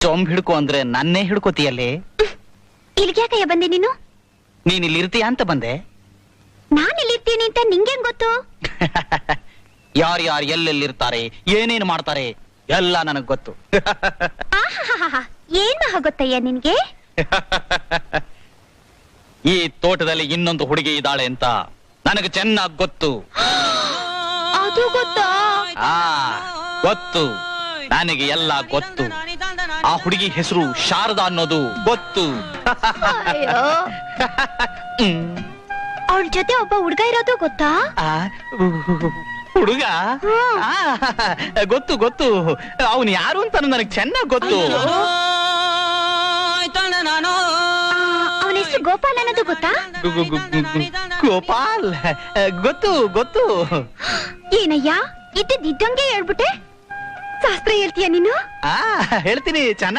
ಚೊಂಬ್ ಹಿಡ್ಕೊ ಅಂದ್ರೆ ನನ್ನೇ ಹಿಡ್ಕೋತಿಯಲ್ಲೇ. ಇಲ್ಗ್ಯಾಕಯ್ಯ ಬಂದೆ ನೀನು? ನೀನ್ ಇಲ್ಲಿ ಇರ್ತೀಯ ಅಂತ ಬಂದೆ. ನಾನ್ ಇಲ್ಲಿರ್ತೀನಿ ಅಂತ ನಿಂಗೇನ್ ಗೊತ್ತು? ಯಾರ್ಯಾರು ಎಲ್ಲೆಲ್ಲಿರ್ತಾರೆ, ಏನೇನು ಮಾಡ್ತಾರೆ ಎಲ್ಲ ನನಗ್ ಗೊತ್ತು. ಏನ್ ಮಹಾ ಗೊತ್ತಯ್ಯ ನಿನ್ಗೆ? ಈ ತೋಟದಲ್ಲಿ ಇನ್ನೊಂದು ಹುಡುಗಿ ಇದ್ದಾಳೆ ಅಂತ ನನಗೆ ಚೆನ್ನಾಗ್ ಗೊತ್ತು. ಅದು ಗೊತ್ತಾ? ಗೊತ್ತು, ನನಗೆ ಎಲ್ಲ ಗೊತ್ತು. ಆ ಹುಡುಗಿ ಹೆಸರು ಶಾರದಾ ಅನ್ನೋದು ಗೊತ್ತು. ಅವಳ ಜೊತೆ ಒಬ್ಬ ಹುಡ್ಗ ಇರೋದು ಗೊತ್ತಾ? ಹುಡುಗ? ಗೊತ್ತು ಗೊತ್ತು, ಅವನು ಯಾರು ಅಂತ ನನಗೆ ಚೆನ್ನಾಗ್ ಗೊತ್ತು. ಅವನ ಹೆಸರು ಗೋಪಾಲ್ ಅನ್ನೋದು ಗೊತ್ತಾ? ಗೋಪಾಲ್? ಗೊತ್ತು ಗೊತ್ತು. ಏನಯ್ಯ ಇದ್ದಂಗೆ ಹೇಳ್ಬಿಟ್ಟೆ? ಶಾಸ್ತ್ರ ಹೇಳ್ತೀಯ ನೀನು? ಹೇಳ್ತೀನಿ, ಚೆನ್ನಾಗಿ